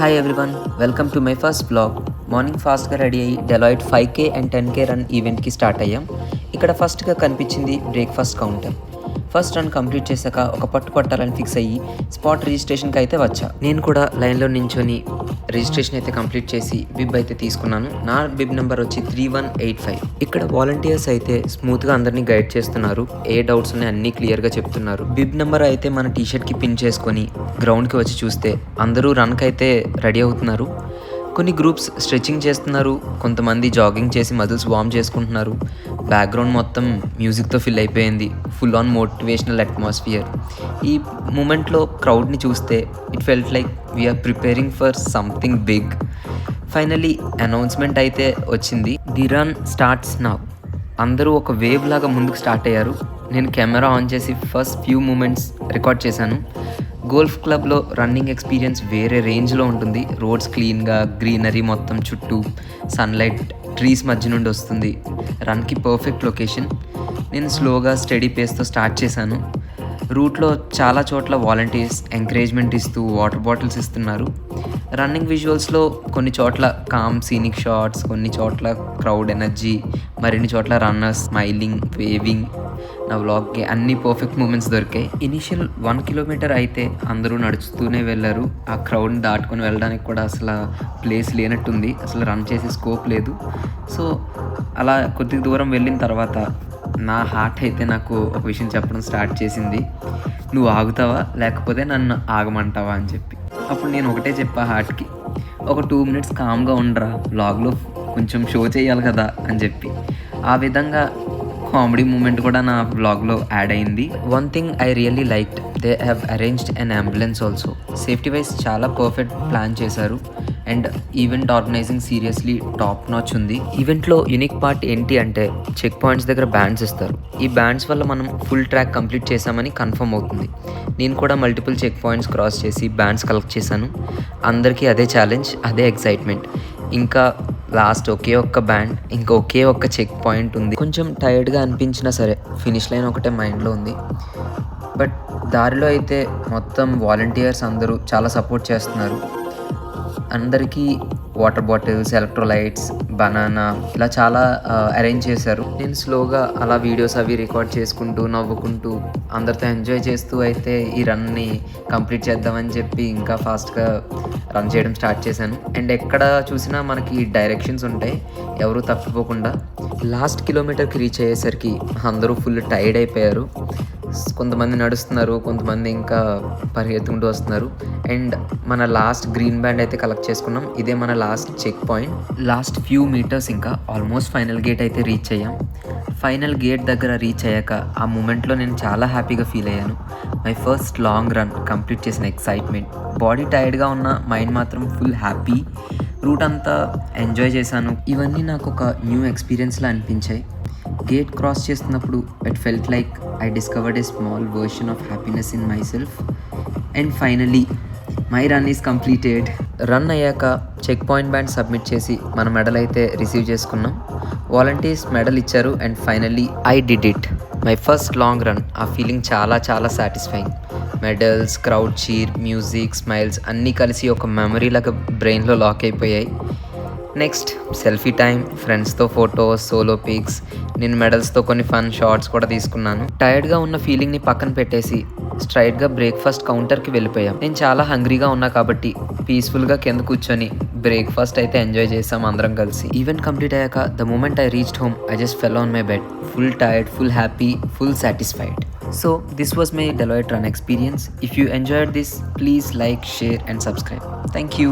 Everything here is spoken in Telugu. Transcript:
Hi everyone, welcome to my first vlog. Morning ఫాస్ట్గా రెడీ అయ్యి Deloitte 5K and 10K run ఈవెంట్కి స్టార్ట్ అయ్యాం. ఇక్కడ ఫస్ట్గా కనిపించింది breakfast counter. First run complete చేశాక ఒక పట్టు పట్టాలని ఫిక్స్ అయ్యి స్పాట్ రిజిస్ట్రేషన్కి అయితే వచ్చా. నేను కూడా లైన్లో నించొని రిజిస్ట్రేషన్ అయితే కంప్లీట్ చేసి బిబ్ అయితే తీసుకున్నాను. నా బిబ్ నెంబర్ వచ్చి 3185. ఇక్కడ వాలంటీర్స్ అయితే స్మూత్గా అందరినీ గైడ్ చేస్తున్నారు. ఏ డౌట్స్ ఉన్నాయి అన్నీ క్లియర్గా చెప్తున్నారు. బిబ్ నెంబర్ అయితే మన టీషర్ట్కి పిన్ చేసుకొని గ్రౌండ్కి వచ్చి చూస్తే అందరూ రన్కి అయితే రెడీ అవుతున్నారు. కొన్ని గ్రూప్స్ స్ట్రెచింగ్ చేస్తున్నారు, కొంతమంది జాగింగ్ చేసి మజిల్స్ వార్మ్ చేసుకుంటున్నారు. బ్యాక్గ్రౌండ్ మొత్తం మ్యూజిక్తో ఫిల్ అయిపోయింది. Full on motivational atmosphere. ఈ మూమెంట్లో క్రౌడ్ని చూస్తే it felt like we're preparing for something big. Finally announcement అయితే వచ్చింది. The run starts now. అందరూ ఒక వేవ్ లాగా ముందుకు స్టార్ట్ అయ్యారు. నేను కెమెరా ఆన్ చేసి ఫస్ట్ ఫ్యూ మూమెంట్స్ రికార్డ్ చేశాను. గోల్ఫ్ క్లబ్లో రన్నింగ్ ఎక్స్పీరియన్స్ వేరే రేంజ్లో ఉంటుంది. రోడ్స్ క్లీన్గా, గ్రీనరీ మొత్తం చుట్టూ, సన్లైట్ ట్రీస్ మధ్య నుండి వస్తుంది. రన్కి పర్ఫెక్ట్ లొకేషన్. నేను స్లోగా స్టడీ పేస్తో స్టార్ట్ చేశాను. రూట్లో చాలా చోట్ల వాలంటీర్స్ ఎంకరేజ్మెంట్ ఇస్తూ వాటర్ బాటిల్స్ ఇస్తున్నారు. రన్నింగ్ విజువల్స్లో కొన్ని చోట్ల కామ్ సీనిక్ షాట్స్, కొన్ని చోట్ల క్రౌడ్ ఎనర్జీ, మరిన్ని చోట్ల రన్నర్స్ స్మైలింగ్, వేవింగ్. నా వ్లాగ్కి అన్ని పర్ఫెక్ట్ మూమెంట్స్ దొరికాయి. ఇనిషియల్ 1 కిలోమీటర్ అయితే అందరూ నడుస్తూనే వెళ్ళారు. ఆ క్రౌడ్ని దాటుకొని వెళ్ళడానికి కూడా అసలు ప్లేస్ లేనట్టుంది. అసలు రన్ చేసే స్కోప్ లేదు. సో అలా కొద్ది దూరం వెళ్ళిన తర్వాత నా హార్ట్ అయితే నాకు ఒక విషయం చెప్పడం స్టార్ట్ చేసింది. నువ్వు ఆగుతావా లేకపోతే నన్ను ఆగమంటావా అని చెప్పి. అప్పుడు నేను ఒకటే చెప్పా హార్ట్కి, ఒక 2 మినిట్స్ కామ్గా ఉండరా, వ్లాగ్లో కొంచెం షో చేయాలి కదా అని చెప్పి. ఆ విధంగా కామెడీ మూమెంట్ కూడా నా వ్లాగ్లో యాడ్ అయింది. One thing I really liked, they have arranged an ambulance also. Safety wise చాలా పర్ఫెక్ట్ ప్లాన్ చేశారు. And event organising seriously top notch ఉంది. ఈవెంట్లో యూనిక్ పార్ట్ ఏంటి అంటే చెక్ పాయింట్స్ దగ్గర బ్యాండ్స్ ఇస్తారు. ఈ బ్యాండ్స్ వల్ల మనం ఫుల్ ట్రాక్ కంప్లీట్ చేసామని కన్ఫర్మ్ అవుతుంది. నేను కూడా మల్టిపుల్ చెక్ పాయింట్స్ క్రాస్ చేసి బ్యాండ్స్ కలెక్ట్ చేశాను. అందరికీ అదే ఛాలెంజ్, అదే ఎక్సైట్మెంట్. ఇంకా లాస్ట్ ఒకే ఒక్క బ్యాండ్, ఇంకా ఒకే ఒక్క చెక్ పాయింట్ ఉంది. కొంచెం టైర్డ్గా అనిపించినా సరే ఫినిష్ లైన్ ఒకటే మైండ్లో ఉంది. బట్ దారిలో అయితే మొత్తం వాలంటీర్స్ అందరూ చాలా సపోర్ట్ చేస్తున్నారు. అందరికీ వాటర్ బాటిల్స్, ఎలక్ట్రోలైట్స్, బనానా ఇలా చాలా అరేంజ్ చేశారు. నేను స్లోగా అలా వీడియోస్ అవి రికార్డ్ చేసుకుంటూ నవ్వుకుంటూ అందరితో ఎంజాయ్ చేస్తూ అయితే ఈ రన్ని కంప్లీట్ చేద్దామని చెప్పి ఇంకా ఫాస్ట్గా రన్ చేయడం స్టార్ట్ చేశాను. అండ్ ఎక్కడ చూసినా మనకి డైరెక్షన్స్ ఉంటాయి, ఎవరు తప్పిపోకుండా. లాస్ట్ కిలోమీటర్కి రీచ్ అయ్యేసరికి అందరూ ఫుల్ టైర్డ్ అయిపోయారు. కొంతమంది నడుస్తున్నారు, కొంతమంది ఇంకా పరిగెత్తుకుంటూ వస్తున్నారు. అండ్ మన లాస్ట్ గ్రీన్ బ్యాండ్ అయితే కలెక్ట్ చేసుకున్నాం. ఇదే మన last check point. Last few meters ఇంకా ఆల్మోస్ట్ ఫైనల్ గేట్ అయితే రీచ్ అయ్యాం. ఫైనల్ గేట్ దగ్గర రీచ్ అయ్యాక ఆ మూమెంట్లో నేను చాలా హ్యాపీగా ఫీల్ అయ్యాను. My first long run complete చేసిన ఎక్సైట్మెంట్. బాడీ టైర్డ్గా ఉన్న మైండ్ మాత్రం ఫుల్ హ్యాపీ. రూట్ అంతా ఎంజాయ్ చేశాను. ఇవన్నీ నాకు ఒక న్యూ ఎక్స్పీరియన్స్లా అనిపించాయి. గేట్ క్రాస్ చేస్తున్నప్పుడు it felt like I discovered a small version of happiness in my self. And finally my run is completed. Run అయ్యాక చెక్ పాయింట్ బ్యాండ్ సబ్మిట్ చేసి మన మెడల్ అయితే రిసీవ్ చేసుకున్నాం. వాలంటీర్స్ మెడల్ ఇచ్చారు. And finally I did it, my first long run. ఆ ఫీలింగ్ చాలా చాలా satisfying. Medals, crowd cheer, music, smiles అన్నీ కలిసి ఒక మెమరీ లాగా బ్రెయిన్లో లాక్ అయిపోయాయి. నెక్స్ట్ సెల్ఫీ టైం, ఫ్రెండ్స్తో ఫొటోస్, సోలో పిక్స్. నేను మెడల్స్తో కొన్ని ఫన్ షార్ట్స్ కూడా తీసుకున్నాను. టైర్డ్గా ఉన్న ఫీలింగ్ని పక్కన పెట్టేసి స్ట్రైట్గా బ్రేక్ఫాస్ట్ కౌంటర్కి వెళ్ళిపోయాం. నేను చాలా హంగ్రీగా ఉన్నా కాబట్టి పీస్ఫుల్గా కింద కూర్చొని బ్రేక్ఫాస్ట్ అయితే ఎంజాయ్ చేసాం అందరం కలిసి. ఈవెంట్ కంప్లీట్ అయ్యాక the moment I reached home I just fell on my bed, full tired, full happy, full satisfied. So this was my Deloitte run experience. If you enjoyed this, please like, share and subscribe. Thank you.